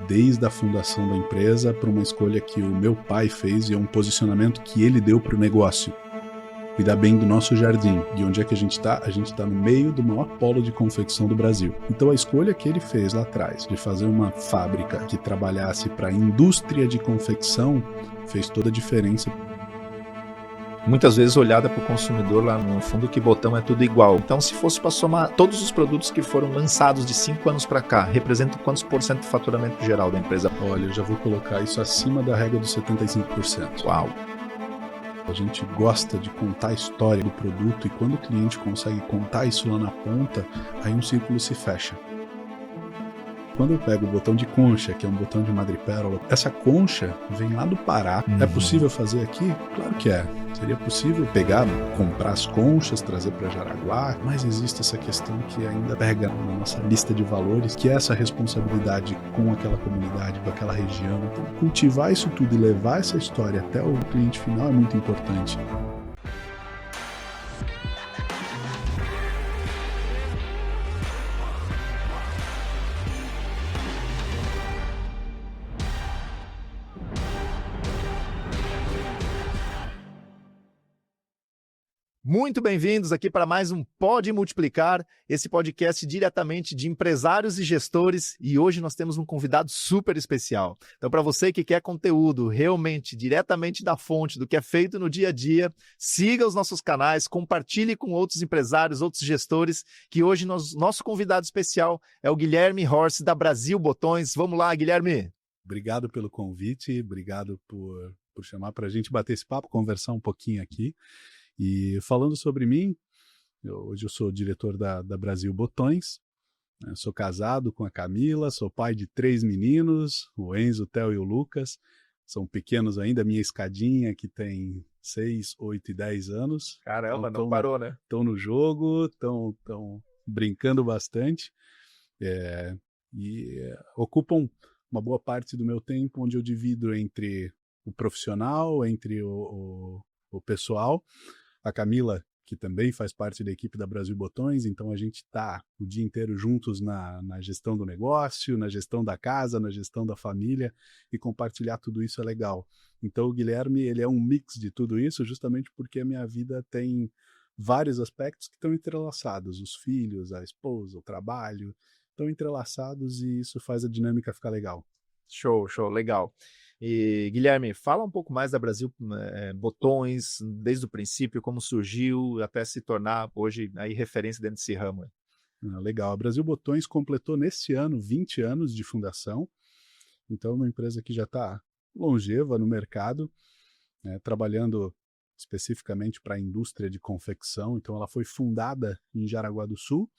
desde a fundação da empresa, para uma escolha que o meu pai fez e é um posicionamento que ele deu para o negócio. Cuidar bem do nosso jardim. De onde é que a gente está? A gente está no meio do maior polo de confecção do Brasil. Então a escolha que ele fez lá atrás de fazer uma fábrica que trabalhasse para a indústria de confecção fez toda a diferença. Muitas vezes olhada para o consumidor lá no fundo que botão é tudo igual. Então, se fosse para somar todos os produtos que foram lançados de 5 anos para cá, representam quantos por cento do faturamento geral da empresa? Olha, eu já vou colocar isso acima da regra dos 75%. Uau! A gente gosta de contar a história do produto e quando o cliente consegue contar isso lá na ponta, aí um círculo se fecha. Quando eu pego o botão de concha, que é um botão de madrepérola, essa concha vem lá do Pará. É possível fazer aqui? Claro que é. Seria possível pegar, comprar as conchas, trazer para Jaraguá, mas existe essa questão que ainda pega na nossa lista de valores, que é essa responsabilidade com aquela comunidade, com aquela região. Então, cultivar isso tudo e levar essa história até o cliente final é muito importante. Muito bem-vindos aqui para mais um Pode Multiplicar, esse podcast diretamente de empresários e gestores, e hoje nós temos um convidado super especial. Então, para você que quer conteúdo realmente diretamente da fonte, do que é feito no dia a dia, siga os nossos canais, compartilhe com outros empresários, outros gestores, que hoje nosso convidado especial é o Guilherme Horst, da Brasil Botões. Vamos lá, Guilherme! Obrigado pelo convite, obrigado por chamar para a gente bater esse papo, conversar um pouquinho aqui. E falando sobre mim, hoje eu sou diretor da Brasil Botões, né? Sou casado com a Camila, sou pai de 3 meninos, o Enzo, o Theo e o Lucas, são pequenos ainda, minha escadinha que tem 6, 8 e 10 anos. Caramba, então, não parou, né? Estão no jogo, estão brincando bastante ocupam uma boa parte do meu tempo onde eu divido entre o profissional, entre o pessoal. A Camila, que também faz parte da equipe da Brasil Botões, então a gente está o dia inteiro juntos na gestão do negócio, na gestão da casa, na gestão da família, e compartilhar tudo isso é legal. Então o Guilherme, ele é um mix de tudo isso, justamente porque a minha vida tem vários aspectos que estão entrelaçados, os filhos, a esposa, o trabalho, estão entrelaçados e isso faz a dinâmica ficar legal. Show, legal. E, Guilherme, fala um pouco mais da Brasil Botões, desde o princípio, como surgiu, até se tornar hoje aí referência dentro desse ramo. Legal. A Brasil Botões completou neste ano 20 anos de fundação, então é uma empresa que já está longeva no mercado, né, trabalhando especificamente para a indústria de confecção. Então ela foi fundada em Jaraguá do Sul,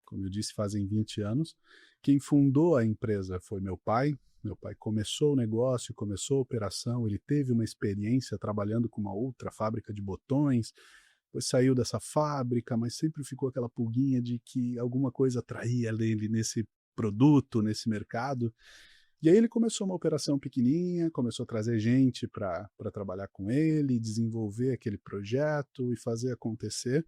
como eu disse, fazem 20 anos. Quem fundou a empresa foi meu pai. Meu pai começou o negócio, começou a operação, ele teve uma experiência trabalhando com uma outra fábrica de botões, depois saiu dessa fábrica, mas sempre ficou aquela pulguinha de que alguma coisa atraía ele nesse produto, nesse mercado. E aí ele começou uma operação pequenininha, começou a trazer gente para trabalhar com ele, desenvolver aquele projeto e fazer acontecer.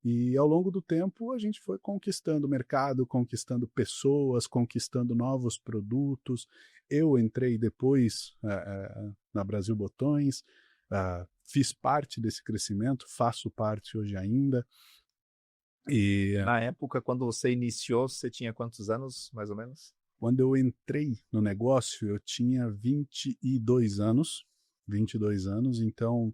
E ao longo do tempo a gente foi conquistando o mercado, conquistando pessoas, conquistando novos produtos. Eu entrei depois na Brasil Botões, fiz parte desse crescimento, faço parte hoje ainda. E na época, quando você iniciou, você tinha quantos anos, mais ou menos? Quando eu entrei no negócio, eu tinha 22 anos, então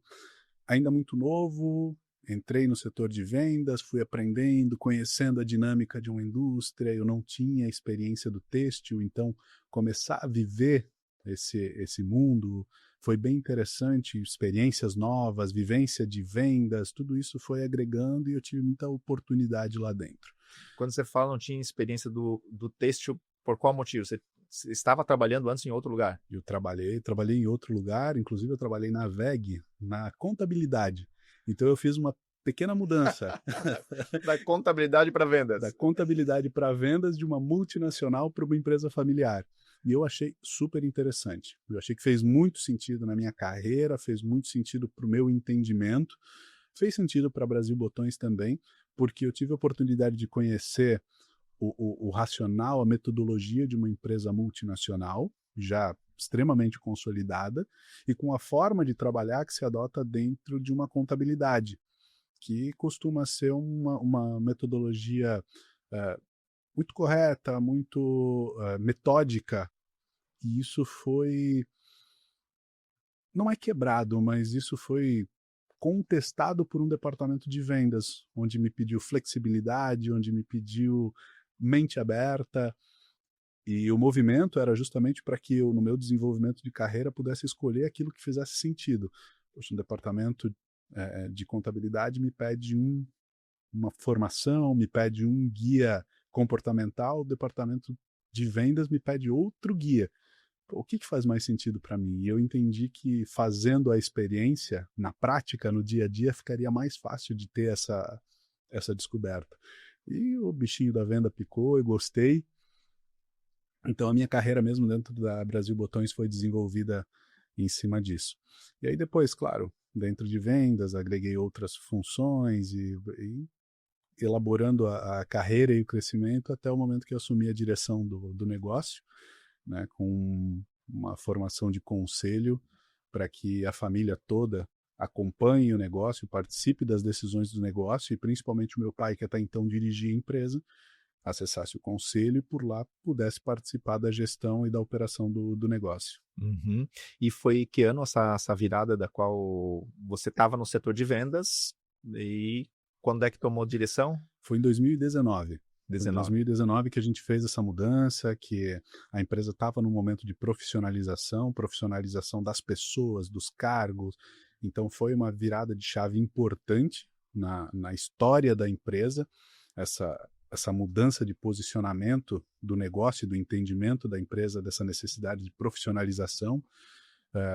ainda muito novo. Entrei no setor de vendas, fui aprendendo, conhecendo a dinâmica de uma indústria. Eu não tinha experiência do têxtil, então começar a viver esse mundo foi bem interessante. Experiências novas, vivência de vendas, tudo isso foi agregando e eu tive muita oportunidade lá dentro. Quando você fala não tinha experiência do têxtil, por qual motivo? Você estava trabalhando antes em outro lugar? Eu trabalhei em outro lugar, inclusive eu trabalhei na WEG, na contabilidade. Então eu fiz uma pequena mudança. Da contabilidade para vendas. Da contabilidade para vendas de uma multinacional para uma empresa familiar. E eu achei super interessante. Eu achei que fez muito sentido na minha carreira, fez muito sentido para o meu entendimento, fez sentido para Brasil Botões também, porque eu tive a oportunidade de conhecer o racional, a metodologia de uma empresa multinacional, já extremamente consolidada, e com a forma de trabalhar que se adota dentro de uma contabilidade, que costuma ser uma metodologia muito correta, muito metódica, e isso foi, não é quebrado, mas isso foi contestado por um departamento de vendas, onde me pediu flexibilidade, onde me pediu mente aberta, e o movimento era justamente para que eu, no meu desenvolvimento de carreira, pudesse escolher aquilo que fizesse sentido. Poxa, um departamento de contabilidade me pede uma formação, me pede um guia comportamental, o departamento de vendas me pede outro guia. O que faz mais sentido para mim? E eu entendi que fazendo a experiência, na prática, no dia a dia, ficaria mais fácil de ter essa descoberta. E o bichinho da venda picou, eu gostei. Então a minha carreira mesmo dentro da Brasil Botões foi desenvolvida em cima disso. E aí depois, claro, dentro de vendas, agreguei outras funções e elaborando a carreira e o crescimento até o momento que eu assumi a direção do negócio, né, com uma formação de conselho para que a família toda acompanhe o negócio, participe das decisões do negócio e principalmente o meu pai, que até então dirigia a empresa, acessasse o conselho e por lá pudesse participar da gestão e da operação do negócio. Uhum. E foi que ano essa virada da qual você estava no setor de vendas e quando é que tomou direção? Foi em 2019. Foi em 19. 2019 que a gente fez essa mudança, que a empresa estava num momento de profissionalização das pessoas, dos cargos. Então foi uma virada de chave importante na história da empresa, essa mudança de posicionamento do negócio, do entendimento da empresa, dessa necessidade de profissionalização.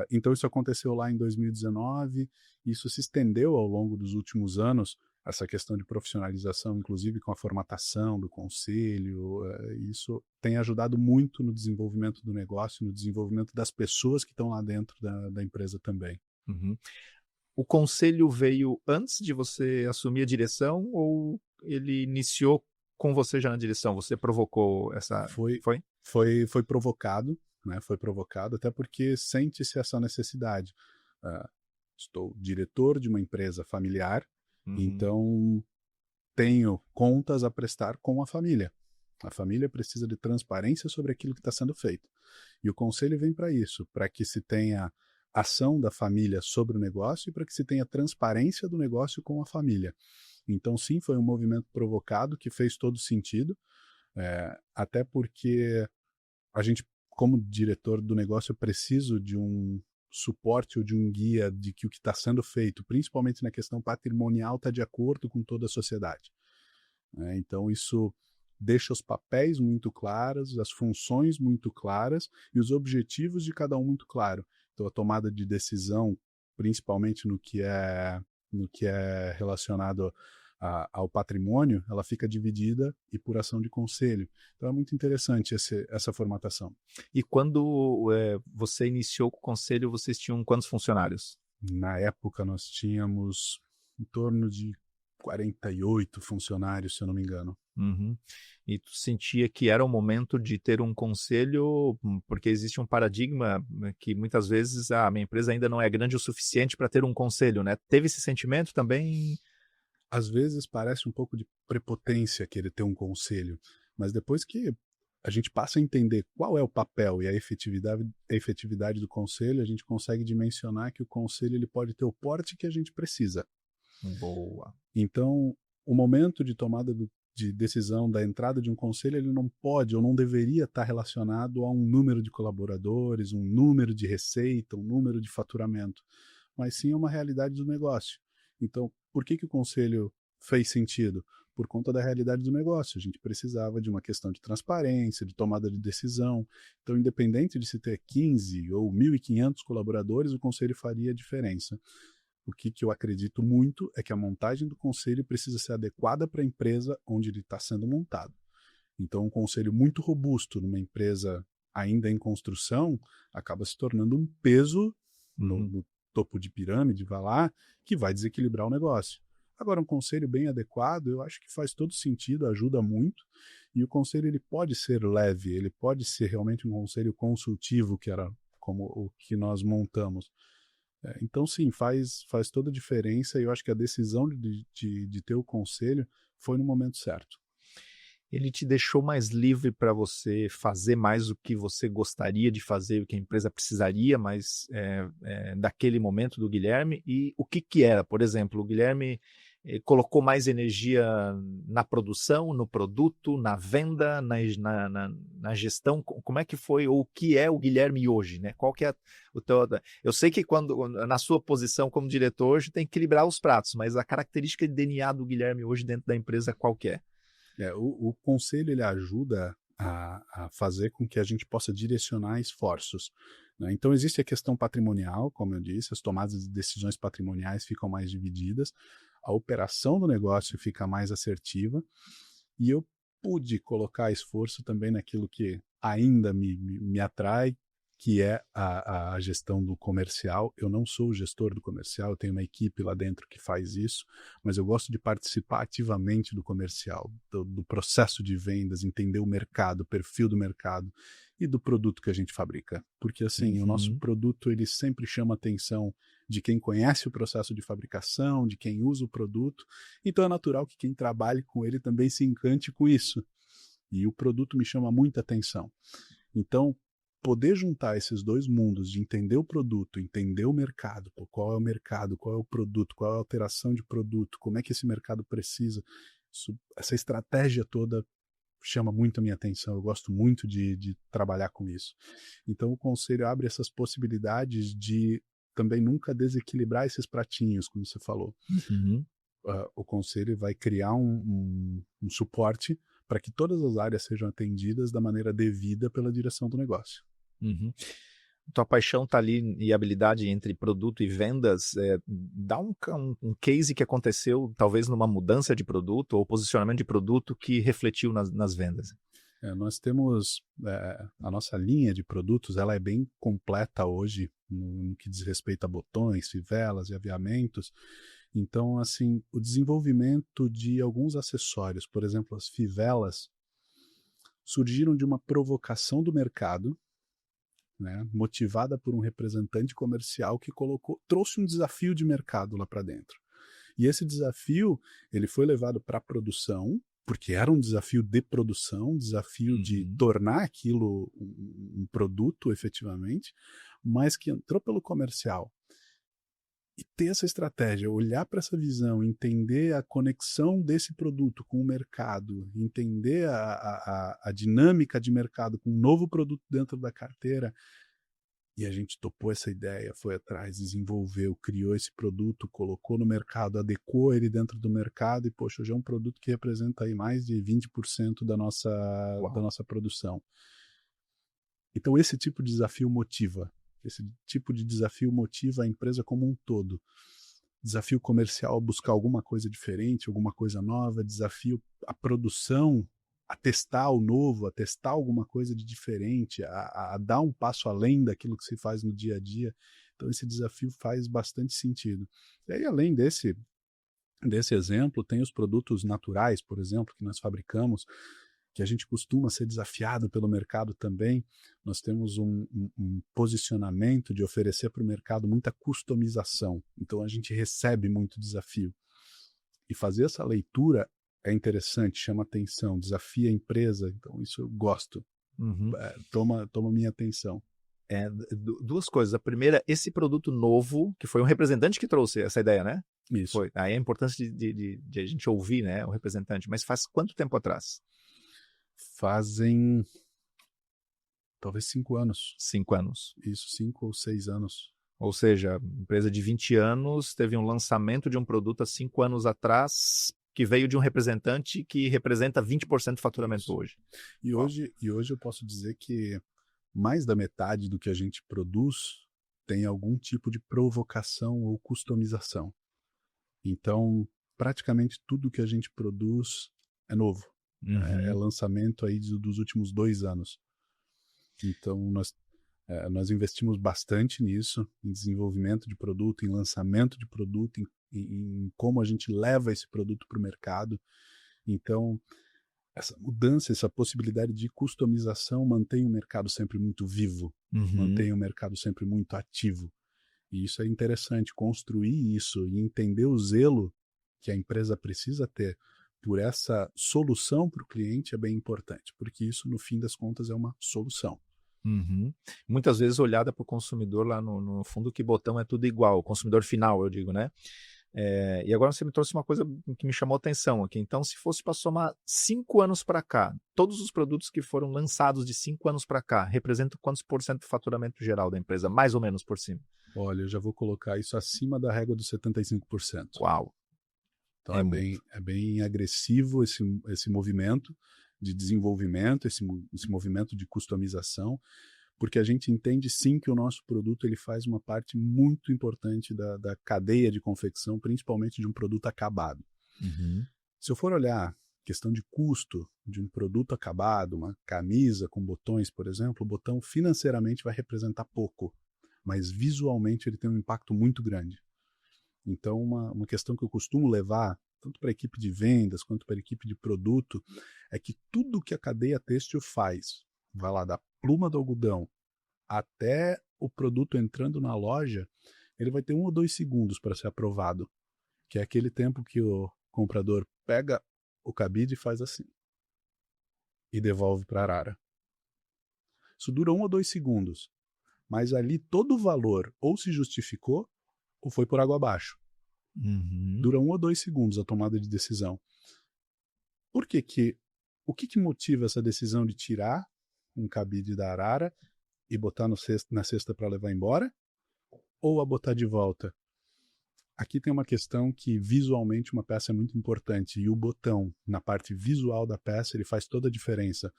Então isso aconteceu lá em 2019, isso se estendeu ao longo dos últimos anos, essa questão de profissionalização, inclusive com a formatação do conselho, isso tem ajudado muito no desenvolvimento do negócio, no desenvolvimento das pessoas que estão lá dentro da empresa também. Uhum. O conselho veio antes de você assumir a direção ou ele iniciou com você já na direção? Você provocou essa... Foi, Foi? foi provocado, né? Foi provocado, até porque sente-se essa necessidade. Estou diretor de uma empresa familiar, então tenho contas a prestar com a família. A família precisa de transparência sobre aquilo que está sendo feito. E o conselho vem para isso, para que se tenha ação da família sobre o negócio e para que se tenha transparência do negócio com a família. Então, sim, foi um movimento provocado que fez todo sentido, até porque a gente, como diretor do negócio, eu preciso de um suporte ou de um guia de que o que está sendo feito, principalmente na questão patrimonial, está de acordo com toda a sociedade. Então isso deixa os papéis muito claros, as funções muito claras e os objetivos de cada um muito claro. Então a tomada de decisão, principalmente no que é relacionado ao patrimônio, ela fica dividida e por ação de conselho. Então é muito interessante essa formatação. E quando você iniciou com o conselho, vocês tinham quantos funcionários? Na época nós tínhamos em torno de 48 funcionários, se eu não me engano. Uhum. E tu sentia que era o momento de ter um conselho, porque existe um paradigma que muitas vezes a minha empresa ainda não é grande o suficiente para ter um conselho, né? Teve esse sentimento também? Às vezes parece um pouco de prepotência querer ter um conselho, mas depois que a gente passa a entender qual é o papel e a efetividade do conselho, a gente consegue dimensionar que o conselho ele pode ter o porte que a gente precisa. Boa. Então, o momento de tomada de decisão da entrada de um conselho, ele não pode ou não deveria estar relacionado a um número de colaboradores, um número de receita, um número de faturamento, mas sim a uma realidade do negócio. Então, por que o conselho fez sentido? Por conta da realidade do negócio. A gente precisava de uma questão de transparência, de tomada de decisão. Então, independente de se ter 15 ou 1.500 colaboradores, o conselho faria a diferença. O que eu acredito muito é que a montagem do conselho precisa ser adequada para a empresa onde ele está sendo montado. Então, um conselho muito robusto numa empresa ainda em construção acaba se tornando um peso no topo de pirâmide, vai lá, que vai desequilibrar o negócio. Agora, um conselho bem adequado, eu acho que faz todo sentido, ajuda muito, E o conselho ele pode ser leve, ele pode ser realmente um conselho consultivo, que era como o que nós montamos. Então, sim, faz toda a diferença, e eu acho que a decisão de ter o conselho foi no momento certo. Ele te deixou mais livre para você fazer mais o que você gostaria de fazer, o que a empresa precisaria, mas daquele momento do Guilherme, e o que que era? Por exemplo, o Guilherme colocou mais energia na produção, no produto, na venda, na gestão. Como é que foi, ou o que é o Guilherme hoje, né? Qual que é o teu... Eu sei que quando, na sua posição como diretor, hoje tem que equilibrar os pratos, mas a característica de DNA do Guilherme hoje dentro da empresa, qual que é? O conselho ele ajuda a fazer com que a gente possa direcionar esforços, né? Então, existe a questão patrimonial, como eu disse, as tomadas de decisões patrimoniais ficam mais divididas, a operação do negócio fica mais assertiva, e eu pude colocar esforço também naquilo que ainda me atrai, que é a gestão do comercial. Eu não sou o gestor do comercial, eu tenho uma equipe lá dentro que faz isso, mas eu gosto de participar ativamente do comercial, do processo de vendas, entender o mercado, o perfil do mercado e do produto que a gente fabrica. Porque assim, o nosso produto ele sempre chama a atenção de quem conhece o processo de fabricação, de quem usa o produto, então é natural que quem trabalhe com ele também se encante com isso. E o produto me chama muita atenção. Então, poder juntar esses dois mundos, de entender o produto, entender o mercado, qual é o mercado, qual é o produto, qual é a alteração de produto, como é que esse mercado precisa, essa estratégia toda chama muito a minha atenção, eu gosto muito de trabalhar com isso. Então o conselho abre essas possibilidades de também nunca desequilibrar esses pratinhos, como você falou. Uhum. O conselho vai criar um suporte para que todas as áreas sejam atendidas da maneira devida pela direção do negócio. Uhum. Tua paixão está ali e habilidade entre produto e vendas, dá um case que aconteceu talvez numa mudança de produto ou posicionamento de produto que refletiu nas vendas. Nós temos a nossa linha de produtos, ela é bem completa hoje no que diz respeito a botões, fivelas e aviamentos. Então, assim, o desenvolvimento de alguns acessórios, por exemplo, as fivelas, surgiram de uma provocação do mercado, né, motivada por um representante comercial que trouxe um desafio de mercado lá para dentro. E esse desafio ele foi levado para a produção, porque era um desafio de produção, um desafio de tornar aquilo um produto efetivamente, mas que entrou pelo comercial. E ter essa estratégia, olhar para essa visão, entender a conexão desse produto com o mercado, entender a dinâmica de mercado com um novo produto dentro da carteira, e a gente topou essa ideia, foi atrás, desenvolveu, criou esse produto, colocou no mercado, adequou ele dentro do mercado e, poxa, hoje é um produto que representa aí mais de 20% da nossa produção. Então esse tipo de desafio motiva. Esse tipo de desafio motiva a empresa como um todo. Desafio comercial a buscar alguma coisa diferente, alguma coisa nova, desafio a produção a testar o novo, a testar alguma coisa de diferente, a dar um passo além daquilo que se faz no dia a dia. Então esse desafio faz bastante sentido. E aí, além desse exemplo, tem os produtos naturais, por exemplo, que nós fabricamos, que a gente costuma ser desafiado pelo mercado também. Nós temos um posicionamento de oferecer para o mercado muita customização. Então a gente recebe muito desafio. E fazer essa leitura é interessante, chama atenção, desafia a empresa, então isso eu gosto. Toma minha atenção. Duas coisas. A primeira, esse produto novo, que foi um representante que trouxe essa ideia, né? Isso. Foi. Aí a importância de a gente ouvir, né, o representante. Mas faz quanto tempo atrás? Fazem talvez 5 anos. 5 anos. Isso, 5 ou 6 anos. Ou seja, empresa de 20 anos teve um lançamento de um produto há 5 anos atrás que veio de um representante que representa 20% do faturamento Isso. hoje. E hoje eu posso dizer que mais da metade do que a gente produz tem algum tipo de provocação ou customização. Então, praticamente tudo que a gente produz é novo. É lançamento aí dos últimos 2 anos. Então, nós investimos bastante nisso, em desenvolvimento de produto, em lançamento de produto, em como a gente leva esse produto para o mercado. Então, essa mudança, essa possibilidade de customização mantém o mercado sempre muito vivo, Uhum. mantém o mercado sempre muito ativo. E isso é interessante, construir isso e entender o zelo que a empresa precisa ter por essa solução para o cliente é bem importante, porque isso, no fim das contas, é uma solução. Uhum. Muitas vezes olhada para o consumidor lá no fundo que botão é tudo igual, o consumidor final, eu digo, né? E agora você me trouxe uma coisa que me chamou a atenção aqui. Então, se fosse para somar 5 anos para cá, todos os produtos que foram lançados de 5 anos para cá, representam quantos por cento do faturamento geral da empresa? Mais ou menos por cima. Olha, eu já vou colocar isso acima da régua dos 75%. Uau, Então é muito. é bem agressivo esse movimento de desenvolvimento, esse movimento de customização, porque a gente entende sim que o nosso produto ele faz uma parte muito importante da cadeia de confecção, principalmente de um produto acabado. Uhum. Se eu for olhar questão de custo de um produto acabado, uma camisa com botões, por exemplo, o botão financeiramente vai representar pouco, mas visualmente ele tem um impacto muito grande. Então, uma questão que eu costumo levar, tanto para a equipe de vendas quanto para a equipe de produto, é que tudo que a cadeia têxtil faz, vai lá da pluma do algodão até o produto entrando na loja, ele vai ter 1 ou 2 segundos para ser aprovado, que é aquele tempo que o comprador pega o cabide e faz assim, e devolve para a Arara. Isso dura 1 ou 2 segundos, mas ali todo o valor ou se justificou ou foi por água abaixo. Uhum. Dura 1 ou 2 segundos a tomada de decisão. Por que que, o que motiva essa decisão de tirar um cabide da Arara e botar no na cesta para levar embora, ou a botar de volta? Aqui tem uma questão que visualmente uma peça é muito importante, e o botão, na parte visual da peça, ele faz toda a diferença.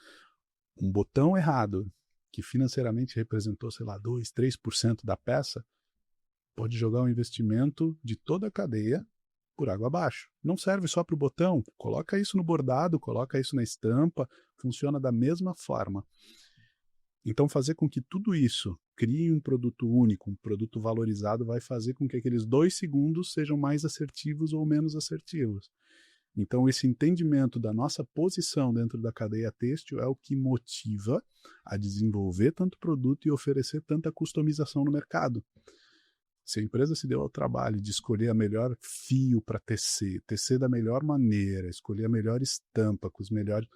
Um botão errado, que financeiramente representou, sei lá, 2, 3% da peça, pode jogar o investimento de toda a cadeia por água abaixo. Não serve só para o botão, coloca isso no bordado, coloca isso na estampa, funciona da mesma forma. Então, fazer com que tudo isso crie um produto único, um produto valorizado, vai fazer com que aqueles 2 segundos sejam mais assertivos ou menos assertivos. Então, esse entendimento da nossa posição dentro da cadeia têxtil é o que motiva a desenvolver tanto produto e oferecer tanta customização no mercado. Se a empresa se deu ao trabalho de escolher a melhor fio para tecer, tecer da melhor maneira, escolher a melhor estampa com os melhores.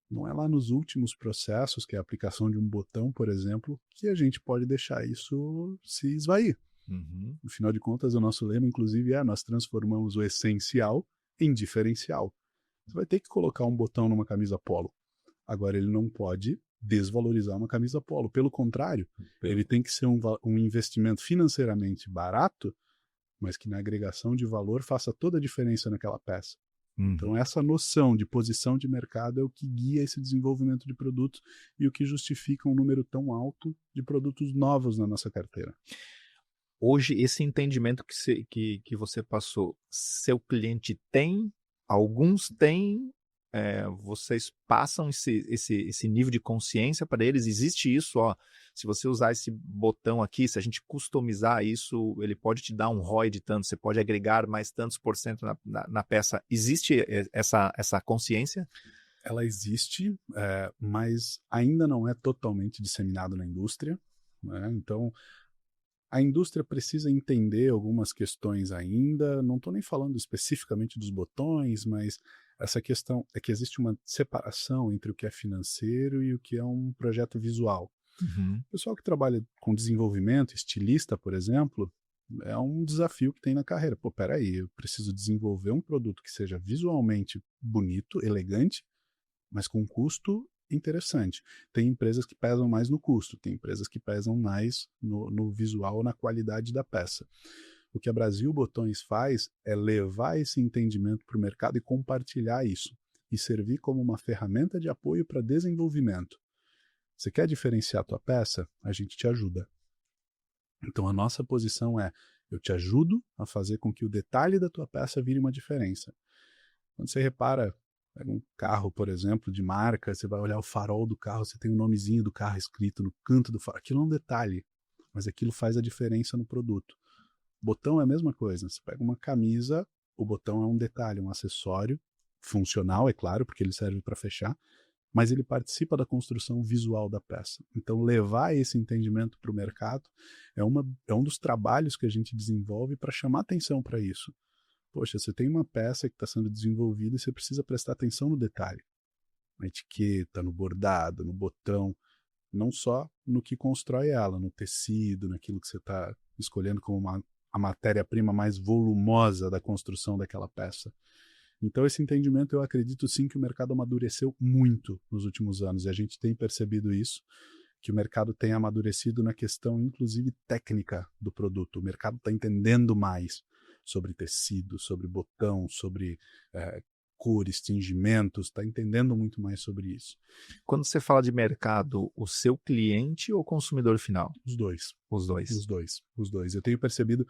Não é lá nos últimos processos, que é a aplicação de um botão, por exemplo, que a gente pode deixar isso se esvair. Uhum. No final de contas, o nosso lema, inclusive, é: nós transformamos o essencial em diferencial. Você vai ter que colocar um botão numa camisa polo. Agora, ele não pode desvalorizar uma camisa polo. Pelo contrário, ele tem que ser um investimento financeiramente barato, mas que na agregação de valor faça toda a diferença naquela peça. Uhum. Então, essa noção de posição de mercado é o que guia esse desenvolvimento de produtos e o que justifica um número tão alto de produtos novos na nossa carteira. Hoje, esse entendimento que você passou, seu cliente tem, alguns têm, vocês passam esse nível de consciência para eles, existe isso, ó, se você usar esse botão aqui, se a gente customizar isso, ele pode te dar um ROI de tanto, você pode agregar mais tantos por cento na peça, existe essa consciência? Ela existe, mas ainda não é totalmente disseminado na indústria, né? Então, a indústria precisa entender algumas questões ainda, não estou nem falando especificamente dos botões, mas essa questão é que existe uma separação entre o que é financeiro e o que é um projeto visual. Uhum. O pessoal que trabalha com desenvolvimento, estilista, por exemplo, é um desafio que tem na carreira. Pô, peraí, eu preciso desenvolver um produto que seja visualmente bonito, elegante, mas com custo interessante. Tem empresas que pesam mais no custo, tem empresas que pesam mais no visual, na qualidade da peça. O que a Brasil Botões faz é levar esse entendimento para o mercado e compartilhar isso, e servir como uma ferramenta de apoio para desenvolvimento. Você quer diferenciar a tua peça? A gente te ajuda. Então a nossa posição é: eu te ajudo a fazer com que o detalhe da tua peça vire uma diferença. Quando você repara, pega um carro, por exemplo, de marca, você vai olhar o farol do carro, você tem o nomezinho do carro escrito no canto do farol. Aquilo é um detalhe, mas aquilo faz a diferença no produto. Botão é a mesma coisa. Você pega uma camisa, o botão é um detalhe, um acessório, funcional, é claro, porque ele serve para fechar, mas ele participa da construção visual da peça. Então, levar esse entendimento para o mercado é um dos trabalhos que a gente desenvolve para chamar atenção para isso. Poxa, você tem uma peça que está sendo desenvolvida e você precisa prestar atenção no detalhe. Na etiqueta, no bordado, no botão, não só no que constrói ela, no tecido, naquilo que você está escolhendo como a matéria-prima mais volumosa da construção daquela peça. Então, esse entendimento, eu acredito sim que o mercado amadureceu muito nos últimos anos, e a gente tem percebido isso, que o mercado tem amadurecido na questão, inclusive, técnica do produto. O mercado está entendendo mais sobre tecido, sobre botão, sobre cores, tingimentos, está entendendo muito mais sobre isso. Quando você fala de mercado, o seu cliente ou o consumidor final? Os dois. Os dois. Os dois. Eu tenho percebido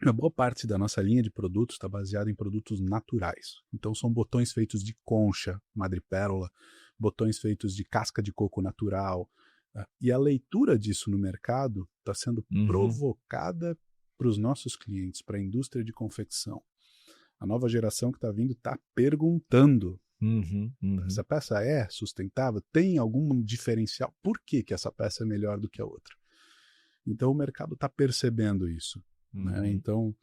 uma boa parte da nossa linha de produtos está baseada em produtos naturais. Então, são botões feitos de concha, madrepérola, botões feitos de casca de coco natural. E a leitura disso no mercado está sendo provocada para os nossos clientes, para a indústria de confecção. A nova geração que está vindo está perguntando: essa peça é sustentável? Tem algum diferencial? Por que essa peça é melhor do que a outra? Então, o mercado está percebendo isso. Né? Então,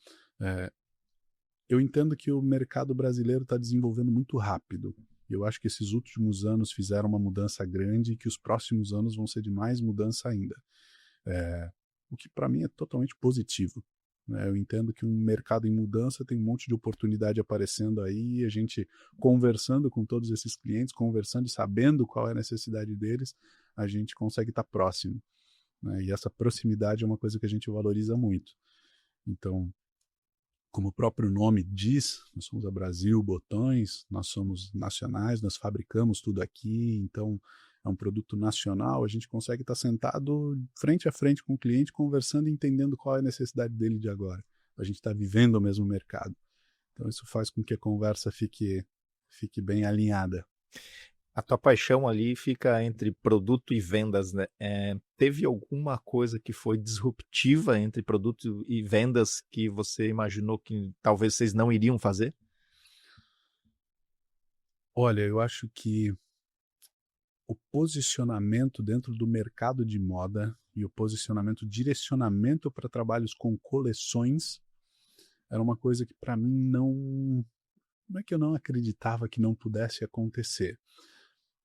eu entendo que o mercado brasileiro está desenvolvendo muito rápido. Eu acho que esses últimos anos fizeram uma mudança grande e que os próximos anos vão ser de mais mudança ainda. O que para mim é totalmente positivo. Né? Eu entendo que um mercado em mudança tem um monte de oportunidade aparecendo aí, e a gente conversando com todos esses clientes, conversando e sabendo qual é a necessidade deles, a gente consegue estar próximo. Né? E essa proximidade é uma coisa que a gente valoriza muito. Então, como o próprio nome diz, nós somos a Brasil Botões, nós somos nacionais, nós fabricamos tudo aqui, então é um produto nacional, a gente consegue estar sentado frente a frente com o cliente, conversando e entendendo qual é a necessidade dele de agora. A gente está vivendo o mesmo mercado. Então isso faz com que a conversa fique bem alinhada. A tua paixão ali fica entre produto e vendas, né? Teve alguma coisa que foi disruptiva entre produto e vendas que você imaginou que talvez vocês não iriam fazer? Olha, eu acho que o posicionamento dentro do mercado de moda e o direcionamento para trabalhos com coleções era uma coisa que para mim não é que eu não acreditava que não pudesse acontecer,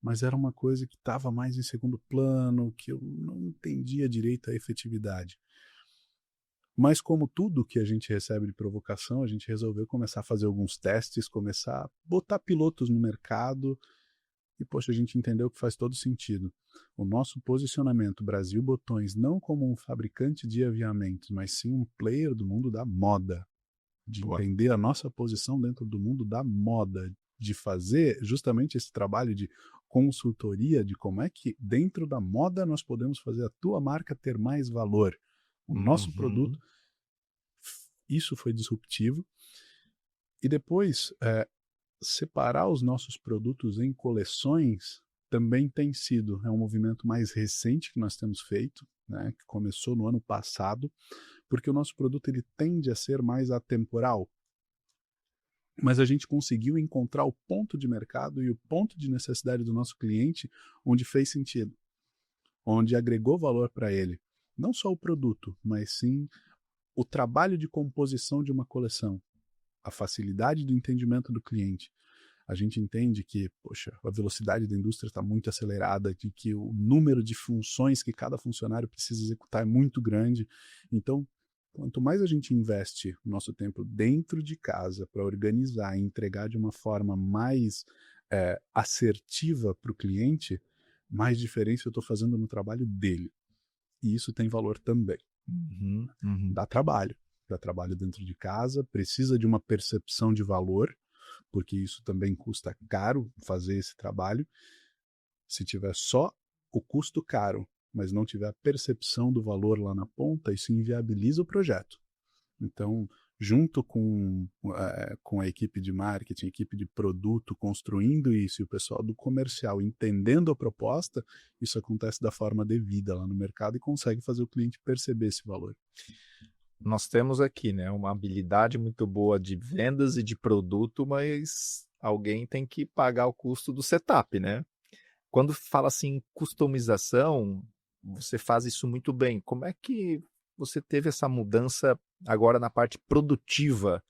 mas era uma coisa que estava mais em segundo plano, que eu não entendia direito a efetividade. Mas como tudo que a gente recebe de provocação, a gente resolveu começar a fazer alguns testes, começar a botar pilotos no mercado. E, poxa, a gente entendeu que faz todo sentido. O nosso posicionamento Brasil Botões, não como um fabricante de aviamentos, mas sim um player do mundo da moda. De entender a nossa posição dentro do mundo da moda. De fazer justamente esse trabalho de consultoria de como é que dentro da moda nós podemos fazer a tua marca ter mais valor. O nosso produto, isso foi disruptivo. E depois, separar os nossos produtos em coleções também tem sido, é um movimento mais recente que nós temos feito, né, que começou no ano passado, porque o nosso produto ele tende a ser mais atemporal, mas a gente conseguiu encontrar o ponto de mercado e o ponto de necessidade do nosso cliente onde fez sentido, onde agregou valor para ele, não só o produto, mas sim o trabalho de composição de uma coleção, a facilidade do entendimento do cliente. A gente entende que, poxa, a velocidade da indústria está muito acelerada, de que o número de funções que cada funcionário precisa executar é muito grande. Então, quanto mais a gente investe o nosso tempo dentro de casa para organizar e entregar de uma forma mais assertiva para o cliente, mais diferença eu estou fazendo no trabalho dele. E isso tem valor também. Dá trabalho dentro de casa, precisa de uma percepção de valor, porque isso também custa caro fazer esse trabalho. Se tiver só o custo caro, mas não tiver a percepção do valor lá na ponta, isso inviabiliza o projeto. Então, junto com a equipe de marketing, a equipe de produto construindo isso e o pessoal do comercial entendendo a proposta, isso acontece da forma devida lá no mercado e consegue fazer o cliente perceber esse valor. Nós temos aqui, né, uma habilidade muito boa de vendas e de produto, mas alguém tem que pagar o custo do setup, né? Quando fala assim em customização, você faz isso muito bem. Como é que você teve essa mudança agora na parte produtiva,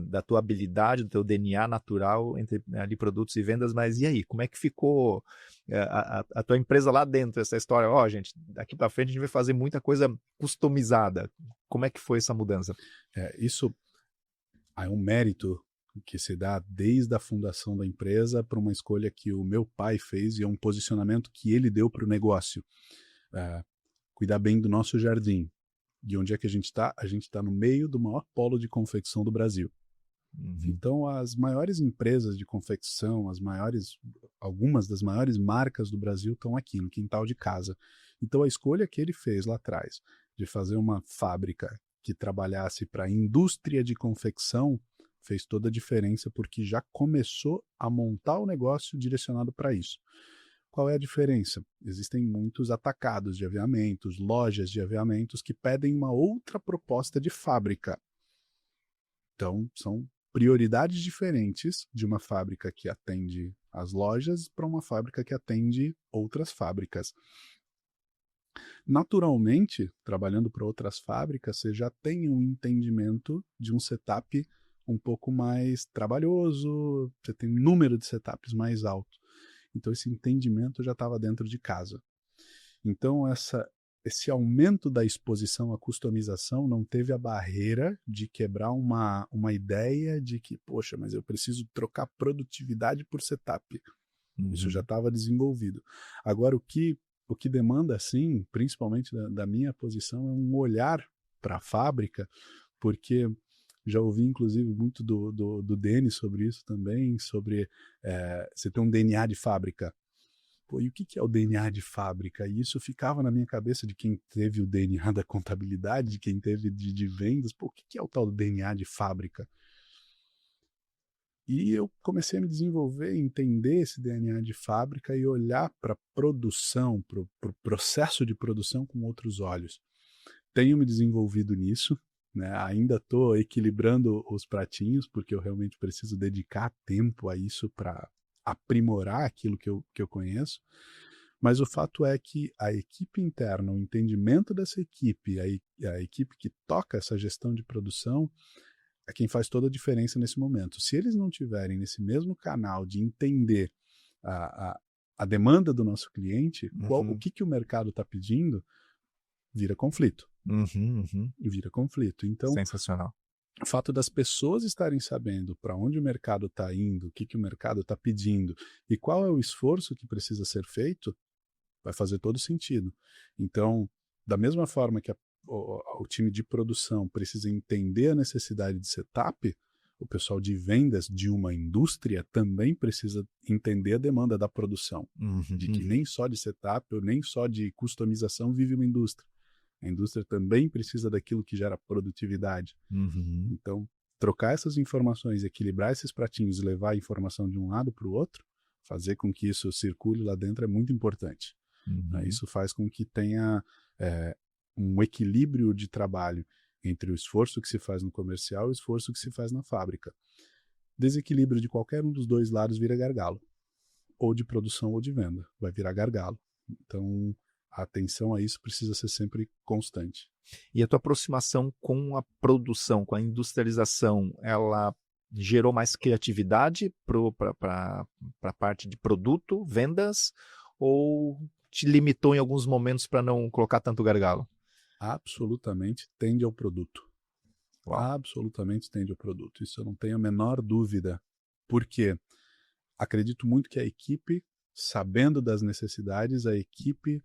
da tua habilidade, do teu DNA natural entre ali produtos e vendas, mas e aí, como é que ficou a tua empresa lá dentro, essa história? Ó, gente, daqui para frente a gente vai fazer muita coisa customizada. Como é que foi essa mudança? Isso é um mérito que se dá desde a fundação da empresa para uma escolha que o meu pai fez e é um posicionamento que ele deu para o negócio. Cuidar bem do nosso jardim. E onde é que a gente está? A gente está no meio do maior polo de confecção do Brasil. Uhum. Então, as maiores empresas de confecção, algumas das maiores marcas do Brasil estão aqui, no quintal de casa. Então, a escolha que ele fez lá atrás de fazer uma fábrica que trabalhasse para a indústria de confecção fez toda a diferença, porque já começou a montar o negócio direcionado para isso. Qual é a diferença? Existem muitos atacados de aviamentos, lojas de aviamentos que pedem uma outra proposta de fábrica. Então, são prioridades diferentes de uma fábrica que atende as lojas para uma fábrica que atende outras fábricas. Naturalmente, trabalhando para outras fábricas, você já tem um entendimento de um setup um pouco mais trabalhoso, você tem um número de setups mais alto. Então, esse entendimento já estava dentro de casa. Então, esse aumento da exposição à customização não teve a barreira de quebrar uma ideia de que, poxa, mas eu preciso trocar produtividade por setup. Uhum. Isso já estava desenvolvido. Agora, o que demanda, sim, principalmente da minha posição, é um olhar para a fábrica, porque já ouvi, inclusive, muito do Denis sobre isso também, sobre você ter um DNA de fábrica. Pô, e o que é o DNA de fábrica? E isso ficava na minha cabeça de quem teve o DNA da contabilidade, de quem teve de vendas. Pô, o que é o tal do DNA de fábrica? E eu comecei a me desenvolver, entender esse DNA de fábrica e olhar para a produção, para o processo de produção com outros olhos. Tenho me desenvolvido nisso, né? Ainda estou equilibrando os pratinhos, porque eu realmente preciso dedicar tempo a isso para aprimorar aquilo que eu conheço. Mas o fato é que a equipe interna, o entendimento dessa equipe, a equipe que toca essa gestão de produção, é quem faz toda a diferença nesse momento. Se eles não tiverem nesse mesmo canal de entender a demanda do nosso cliente, o que o mercado está pedindo, vira conflito. E vira conflito. Então, sensacional. O fato das pessoas estarem sabendo para onde o mercado está indo, o que o mercado está pedindo e qual é o esforço que precisa ser feito, vai fazer todo sentido. Então, da mesma forma que o time de produção precisa entender a necessidade de setup, o pessoal de vendas de uma indústria também precisa entender a demanda da produção. De que nem só de setup ou nem só de customização vive uma indústria. A indústria também precisa daquilo que gera produtividade. Então, trocar essas informações, equilibrar esses pratinhos e levar a informação de um lado para o outro, fazer com que isso circule lá dentro é muito importante. Isso faz com que tenha um equilíbrio de trabalho entre o esforço que se faz no comercial e o esforço que se faz na fábrica. Desequilíbrio de qualquer um dos dois lados vira gargalo. Ou de produção ou de venda. Vai virar gargalo. Então, a atenção a isso precisa ser sempre constante. E a tua aproximação com a produção, com a industrialização, ela gerou mais criatividade para a parte de produto, vendas, ou te limitou em alguns momentos para não colocar tanto gargalo? Absolutamente tende ao produto. Uau. Absolutamente tende ao produto. Isso eu não tenho a menor dúvida. Porque acredito muito que a equipe, sabendo das necessidades, a equipe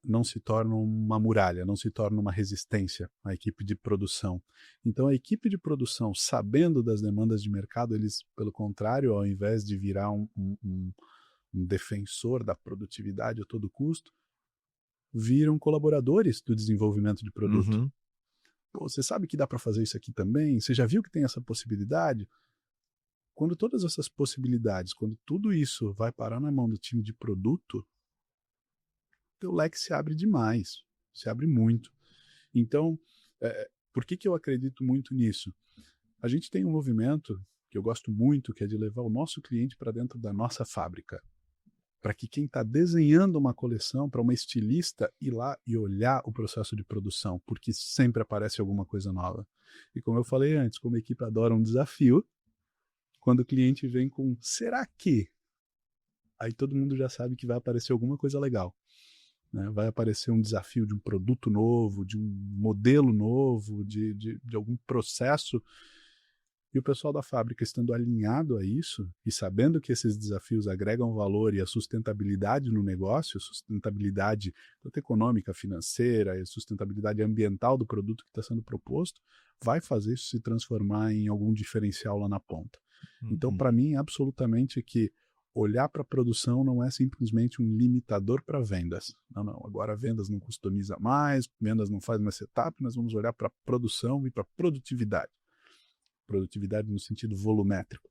não se torna uma muralha, não se torna uma resistência, a equipe de produção. Então, a equipe de produção, sabendo das demandas de mercado, eles, pelo contrário, ao invés de virar um defensor da produtividade a todo custo, viram colaboradores do desenvolvimento de produto. Pô, você sabe que dá para fazer isso aqui também? Você já viu que tem essa possibilidade? Quando todas essas possibilidades, quando tudo isso vai parar na mão do time de produto, teu leque se abre demais, se abre muito. Então, por que eu acredito muito nisso? A gente tem um movimento que eu gosto muito, que é de levar o nosso cliente para dentro da nossa fábrica. Para que quem está desenhando uma coleção, para uma estilista ir lá e olhar o processo de produção, porque sempre aparece alguma coisa nova. E como eu falei antes, como a equipe adora um desafio, quando o cliente vem com será que? Aí todo mundo já sabe que vai aparecer alguma coisa legal. Né? Vai aparecer um desafio de um produto novo, de um modelo novo, de algum processo. E o pessoal da fábrica estando alinhado a isso e sabendo que esses desafios agregam valor e a sustentabilidade no negócio, sustentabilidade tanto econômica, financeira e sustentabilidade ambiental do produto que está sendo proposto, vai fazer isso se transformar em algum diferencial lá na ponta. Então, para mim, absolutamente que olhar para a produção não é simplesmente um limitador para vendas. Não, agora vendas não customiza mais, vendas não faz mais setup, nós vamos olhar para a produção e para a produtividade. Produtividade no sentido volumétrico.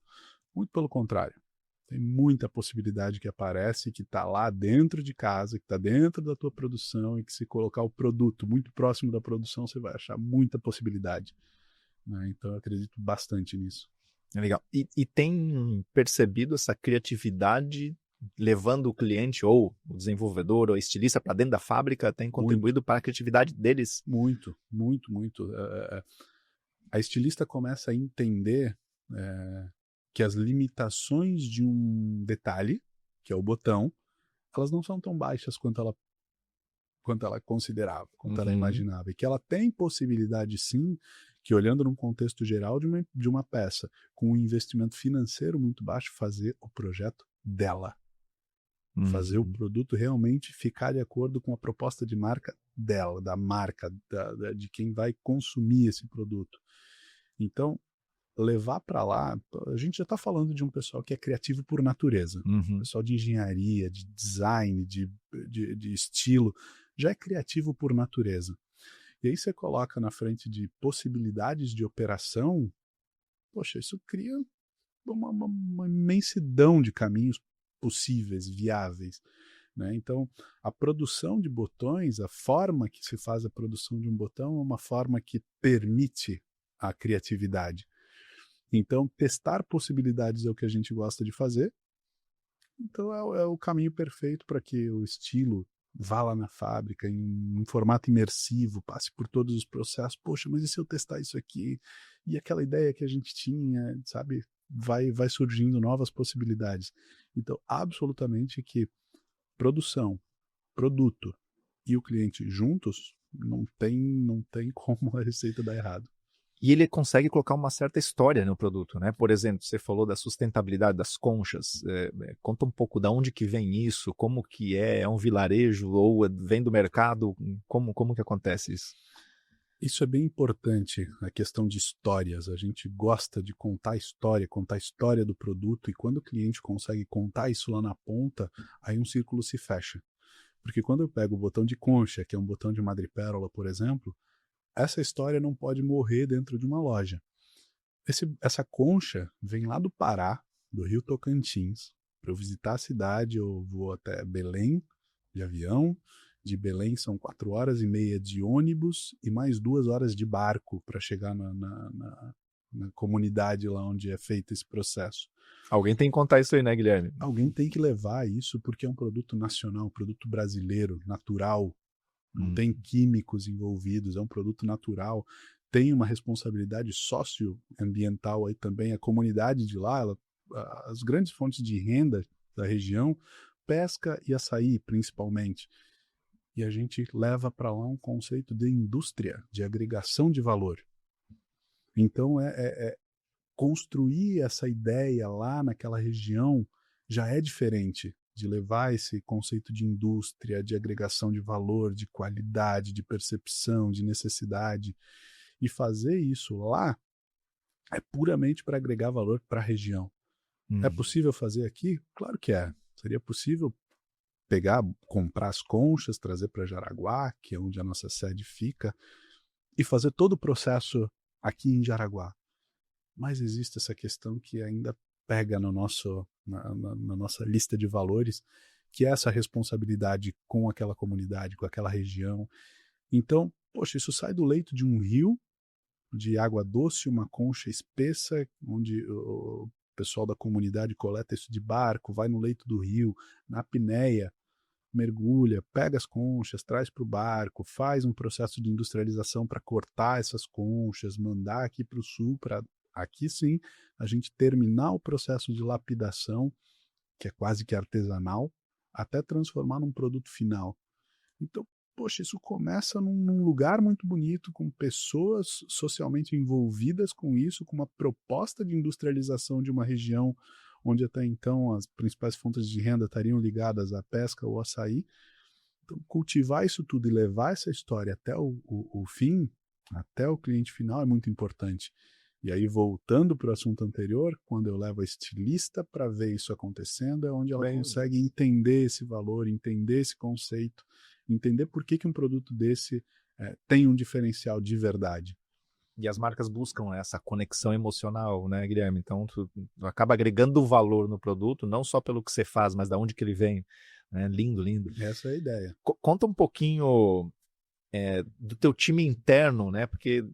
Muito pelo contrário. Tem muita possibilidade que aparece, que está lá dentro de casa, que está dentro da tua produção e que se colocar o produto muito próximo da produção, você vai achar muita possibilidade. Né? Então eu acredito bastante nisso. É legal. E tem percebido essa criatividade levando o cliente ou o desenvolvedor ou estilista para dentro da fábrica, tem contribuído para a criatividade deles? Muito. A estilista começa a entender que as limitações de um detalhe, que é o botão, elas não são tão baixas quanto ela considerava, quanto ela imaginava. E que ela tem possibilidade, sim, que olhando num contexto geral de uma peça, com um investimento financeiro muito baixo, fazer o projeto dela. Fazer o produto realmente ficar de acordo com a proposta de marca dela, da marca, de quem vai consumir esse produto. Então, levar para lá, a gente já está falando de um pessoal que é criativo por natureza. Pessoal de engenharia, de design, de estilo, já é criativo por natureza. E aí você coloca na frente de possibilidades de operação, poxa, isso cria uma imensidão de caminhos possíveis, viáveis. Né? Então, a produção de botões, a forma que se faz a produção de um botão é uma forma que permite a criatividade. Então, testar possibilidades é o que a gente gosta de fazer. Então, é o caminho perfeito para que o estilo vá lá na fábrica, em um formato imersivo, passe por todos os processos. Poxa, mas e se eu testar isso aqui? E aquela ideia que a gente tinha, sabe? Vai surgindo novas possibilidades. Então, absolutamente que produção, produto e o cliente juntos, não tem como a receita dar errado. E ele consegue colocar uma certa história no produto, né? Por exemplo, você falou da sustentabilidade das conchas. Conta um pouco de onde que vem isso, como que é um vilarejo ou vem do mercado, como que acontece isso? Isso é bem importante, a questão de histórias. A gente gosta de contar a história do produto, e quando o cliente consegue contar isso lá na ponta, aí um círculo se fecha. Porque quando eu pego o botão de concha, que é um botão de madrepérola, por exemplo, essa história não pode morrer dentro de uma loja. Essa concha vem lá do Pará, do Rio Tocantins. Para eu visitar a cidade, eu vou até Belém de avião. De Belém são 4h30 de ônibus e mais 2 horas de barco para chegar na comunidade lá onde é feito esse processo. Alguém tem que contar isso aí, né, Guilherme? Alguém tem que levar isso, porque é um produto nacional, um produto brasileiro, natural. Não tem químicos envolvidos, é um produto natural, tem uma responsabilidade socioambiental aí também. A comunidade de lá, as grandes fontes de renda da região, pesca e açaí principalmente. E a gente leva para lá um conceito de indústria, de agregação de valor. Então, construir essa ideia lá naquela região já é diferente de levar esse conceito de indústria, de agregação de valor, de qualidade, de percepção, de necessidade. E fazer isso lá é puramente para agregar valor para a região. É possível fazer aqui? Claro que é. Seria possível comprar as conchas, trazer para Jaraguá, que é onde a nossa sede fica, e fazer todo o processo aqui em Jaraguá. Mas existe essa questão que ainda pega na nossa lista de valores, que é essa responsabilidade com aquela comunidade, com aquela região. Então, poxa, isso sai do leito de um rio, de água doce, uma concha espessa, onde o pessoal da comunidade coleta isso de barco, vai no leito do rio, na apneia, mergulha, pega as conchas, traz para o barco, faz um processo de industrialização para cortar essas conchas, mandar aqui para o sul, para aqui sim a gente terminar o processo de lapidação, que é quase que artesanal, até transformar num produto final. Então, poxa, isso começa num lugar muito bonito, com pessoas socialmente envolvidas com isso, com uma proposta de industrialização de uma região onde até então as principais fontes de renda estariam ligadas à pesca ou açaí. Então, cultivar isso tudo e levar essa história até o fim, até o cliente final, é muito importante. E aí, voltando para o assunto anterior, quando eu levo a estilista para ver isso acontecendo, é onde ela consegue entender esse valor, entender esse conceito, entender por que um produto desse tem um diferencial de verdade. E as marcas buscam essa conexão emocional, né, Guilherme? Então, tu acaba agregando valor no produto, não só pelo que você faz, mas de onde que ele vem. Né? Lindo, lindo. Essa é a ideia. Conta um pouquinho do teu time interno, né? Porque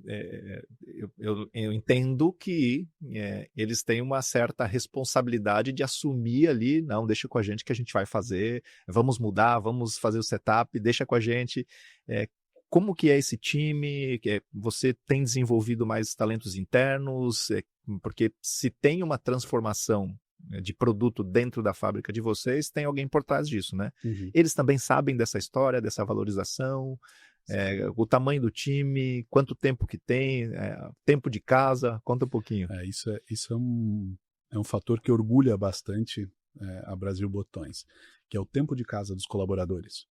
eu entendo que eles têm uma certa responsabilidade de assumir ali, não, deixa com a gente que a gente vai fazer, vamos mudar, vamos fazer o setup, deixa com a gente. Como que é esse time? Você tem desenvolvido mais talentos internos? Porque se tem uma transformação de produto dentro da fábrica de vocês, tem alguém por trás disso, né? Uhum. Eles também sabem dessa história, dessa valorização, o tamanho do time, quanto tempo que tem, tempo de casa, conta um pouquinho. Isso é um fator que orgulha bastante a Brasil Botões, que é o tempo de casa dos colaboradores.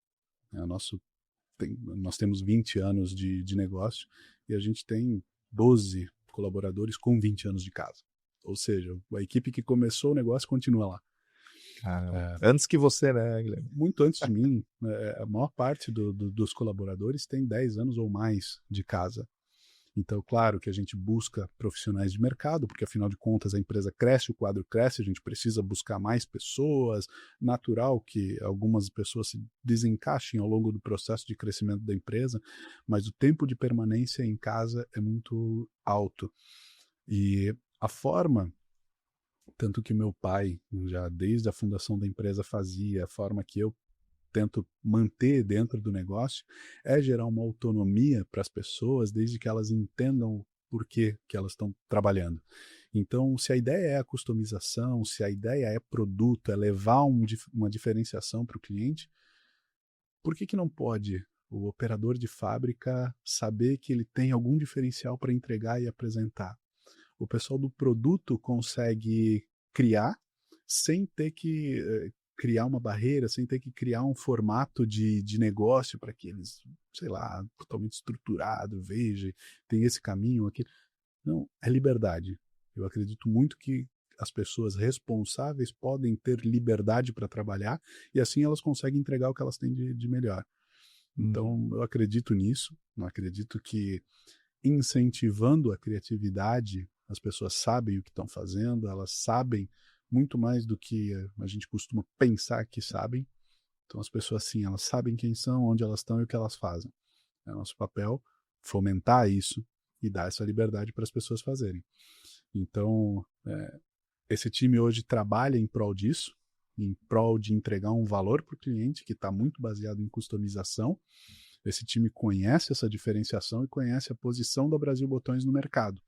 Nós temos 20 anos de negócio e a gente tem 12 colaboradores com 20 anos de casa. Ou seja, a equipe que começou o negócio continua lá. Antes que você, né, Guilherme? Muito antes de mim. A maior parte dos colaboradores tem 10 anos ou mais de casa. Então, claro que a gente busca profissionais de mercado, porque afinal de contas a empresa cresce, o quadro cresce, a gente precisa buscar mais pessoas. Natural que algumas pessoas se desencaixem ao longo do processo de crescimento da empresa, mas o tempo de permanência em casa é muito alto. E a forma, tanto que meu pai, já desde a fundação da empresa, fazia, a forma que eu tento manter dentro do negócio, é gerar uma autonomia para as pessoas, desde que elas entendam o porquê que elas estão trabalhando. Então, se a ideia é a customização, se a ideia é produto, é levar uma diferenciação para o cliente, por que não pode o operador de fábrica saber que ele tem algum diferencial para entregar e apresentar? O pessoal do produto consegue criar sem ter que criar uma barreira, sem ter que criar um formato de negócio para que eles, sei lá, totalmente estruturado, veja, tem esse caminho aqui. Não, é liberdade. Eu acredito muito que as pessoas responsáveis podem ter liberdade para trabalhar e assim elas conseguem entregar o que elas têm de melhor. Então, eu acredito nisso, não acredito que incentivando a criatividade, as pessoas sabem o que estão fazendo, elas sabem muito mais do que a gente costuma pensar que sabem. Então as pessoas, sim, elas sabem quem são, onde elas estão e o que elas fazem. É nosso papel fomentar isso e dar essa liberdade para as pessoas fazerem. Então, esse time hoje trabalha em prol disso, em prol de entregar um valor para o cliente que está muito baseado em customização. Esse time conhece essa diferenciação e conhece a posição da Brasil Botões no mercado.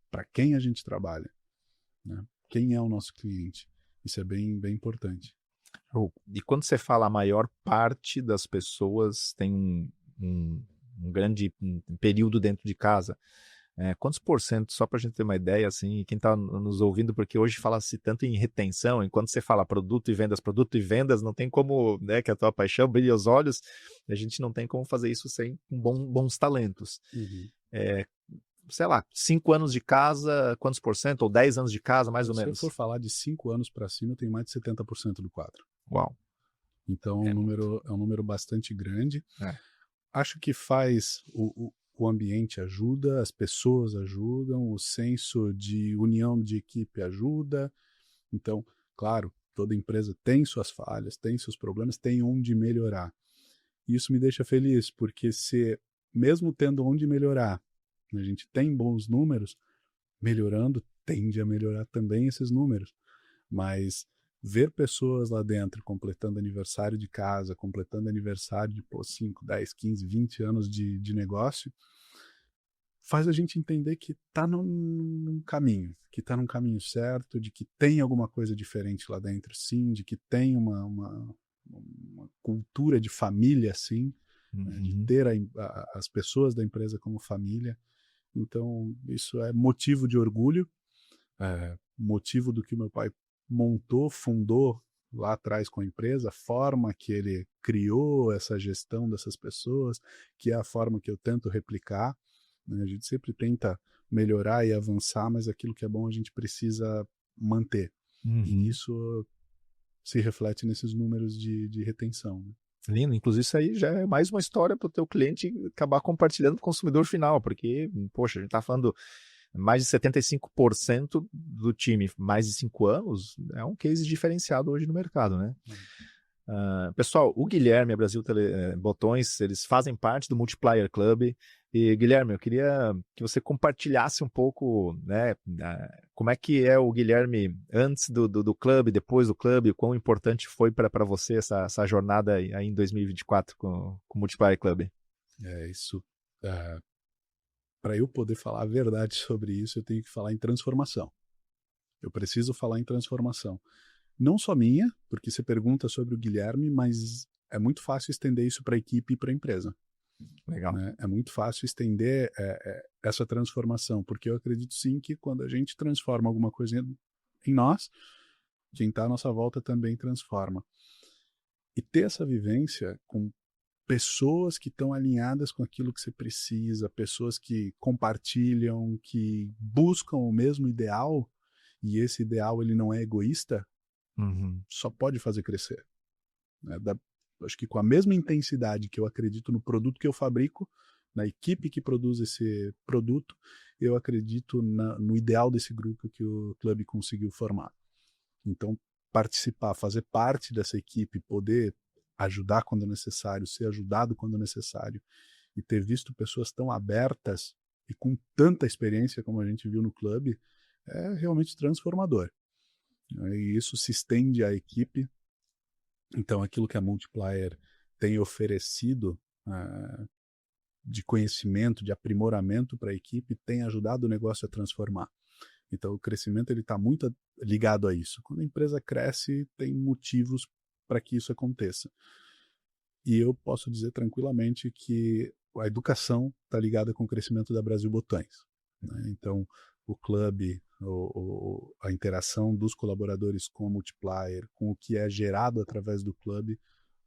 Para quem a gente trabalha, né? Quem é o nosso cliente? Isso é bem, bem importante. E quando você fala a maior parte das pessoas tem um grande período dentro de casa, quantos por cento, só para a gente ter uma ideia, assim, quem está nos ouvindo, porque hoje fala-se tanto em retenção, enquanto você fala produto e vendas, não tem como, né, que a tua paixão brilha os olhos, a gente não tem como fazer isso sem bons talentos. Uhum. Sei lá, 5 anos de casa, quantos por cento? Ou 10 anos de casa, mais ou menos? Se eu for falar de 5 anos para cima, eu tenho mais de 70% do quadro. Uau. Então é um número bastante grande. Acho que faz o ambiente ajuda, as pessoas ajudam, o senso de união de equipe ajuda. Então, claro, toda empresa tem suas falhas, tem seus problemas, tem onde melhorar. Isso me deixa feliz, porque se mesmo tendo onde melhorar, A gente tem bons números, melhorando, tende a melhorar também esses números. Mas ver pessoas lá dentro completando aniversário de casa, completando aniversário de 5, 10, 15, 20 anos de negócio, faz a gente entender que está num caminho, que está num caminho certo, de que tem alguma coisa diferente lá dentro, sim, de que tem uma cultura de família, sim, né, de ter as pessoas da empresa como família. Então, isso é motivo de orgulho, motivo do que meu pai montou, fundou lá atrás com a empresa, a forma que ele criou essa gestão dessas pessoas, que é a forma que eu tento replicar. Né? A gente sempre tenta melhorar e avançar, mas aquilo que é bom a gente precisa manter. E isso se reflete nesses números de retenção. Né? Lindo, inclusive isso aí já é mais uma história para o teu cliente acabar compartilhando com o consumidor final, porque, poxa, a gente está falando mais de 75% do time, mais de 5 anos, é um case diferenciado hoje no mercado, né? Pessoal, o Guilherme, a Brasil Botões, eles fazem parte do Multiplier Club. E, Guilherme, eu queria que você compartilhasse um pouco, né, como é que é o Guilherme antes do clube, depois do clube, o quão importante foi para você essa jornada aí em 2024 com o Multiplier Club. Isso. Para eu poder falar a verdade sobre isso, eu tenho que falar em transformação. Eu preciso falar em transformação. Não só minha, porque você pergunta sobre o Guilherme, mas é muito fácil estender isso para a equipe e para a empresa. Legal. Né? É muito fácil estender essa transformação, porque eu acredito sim que quando a gente transforma alguma coisa em nós, quem está à nossa volta também transforma. E ter essa vivência com pessoas que estão alinhadas com aquilo que você precisa, pessoas que compartilham, que buscam o mesmo ideal, e esse ideal ele não é egoísta, só pode fazer crescer. Né? Acho que com a mesma intensidade que eu acredito no produto que eu fabrico, na equipe que produz esse produto, eu acredito no ideal desse grupo que o clube conseguiu formar. Então, participar, fazer parte dessa equipe, poder ajudar quando necessário, ser ajudado quando necessário, e ter visto pessoas tão abertas e com tanta experiência como a gente viu no clube, é realmente transformador. E isso se estende à equipe. Então, aquilo que a Multiplier tem oferecido de conhecimento, de aprimoramento para a equipe, tem ajudado o negócio a transformar. Então, o crescimento está muito ligado a isso. Quando a empresa cresce, tem motivos para que isso aconteça. E eu posso dizer tranquilamente que a educação está ligada com o crescimento da Brasil Botões. Né? Então, o clube, a interação dos colaboradores com o Multiplier, com o que é gerado através do clube,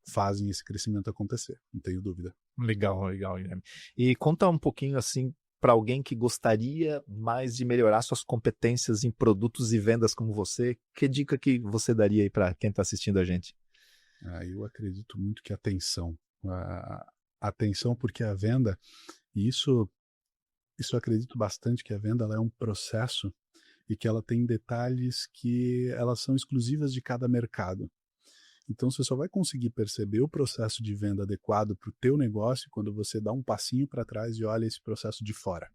fazem esse crescimento acontecer, não tenho dúvida. Legal, Guilherme. E conta um pouquinho assim para alguém que gostaria mais de melhorar suas competências em produtos e vendas como você, que dica que você daria aí para quem está assistindo a gente? Eu acredito muito que atenção. Atenção, porque a venda, e isso eu acredito bastante que a venda ela é um processo e que ela tem detalhes que elas são exclusivas de cada mercado. Então você só vai conseguir perceber o processo de venda adequado para o teu negócio quando você dá um passinho para trás e olha esse processo de fora.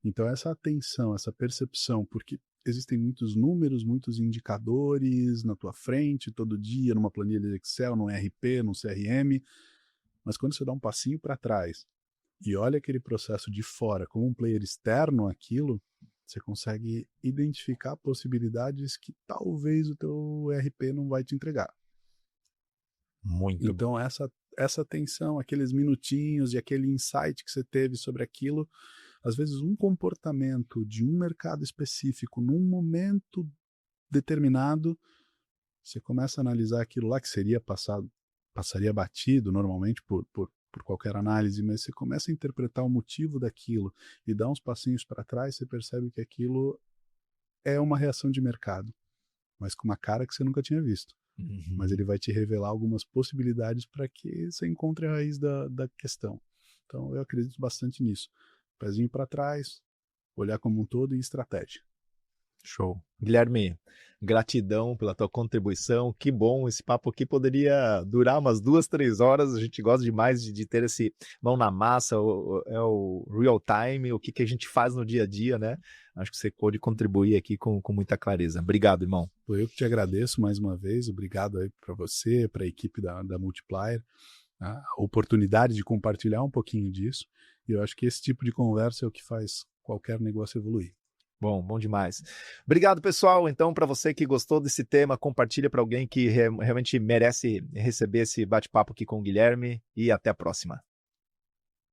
Então essa atenção, essa percepção, porque existem muitos números, muitos indicadores na tua frente, todo dia, numa planilha de Excel, num RP, num CRM, mas quando você dá um passinho para trás e olha aquele processo de fora como um player externo àquilo, você consegue identificar possibilidades que talvez o teu RP não vai te entregar. Muito então, bom. essa atenção, aqueles minutinhos e aquele insight que você teve sobre aquilo, às vezes um comportamento de um mercado específico, num momento determinado, você começa a analisar aquilo lá que passaria batido normalmente por qualquer análise, mas você começa a interpretar o motivo daquilo e dá uns passinhos para trás, você percebe que aquilo é uma reação de mercado, mas com uma cara que você nunca tinha visto. Mas ele vai te revelar algumas possibilidades para que você encontre a raiz da questão. Então, eu acredito bastante nisso. Pezinho para trás, olhar como um todo e estratégia. Show. Guilherme, gratidão pela tua contribuição. Que bom, esse papo aqui poderia durar umas 2, 3 horas. A gente gosta demais de ter esse mão na massa, é o real time, o que a gente faz no dia a dia, né? Acho que você pôde contribuir aqui com muita clareza. Obrigado, irmão. Eu que te agradeço mais uma vez. Obrigado aí para você, para a equipe da Multiplier, a oportunidade de compartilhar um pouquinho disso. E eu acho que esse tipo de conversa é o que faz qualquer negócio evoluir. Bom demais. Obrigado, pessoal. Então, para você que gostou desse tema, compartilha para alguém que realmente merece receber esse bate-papo aqui com o Guilherme e até a próxima.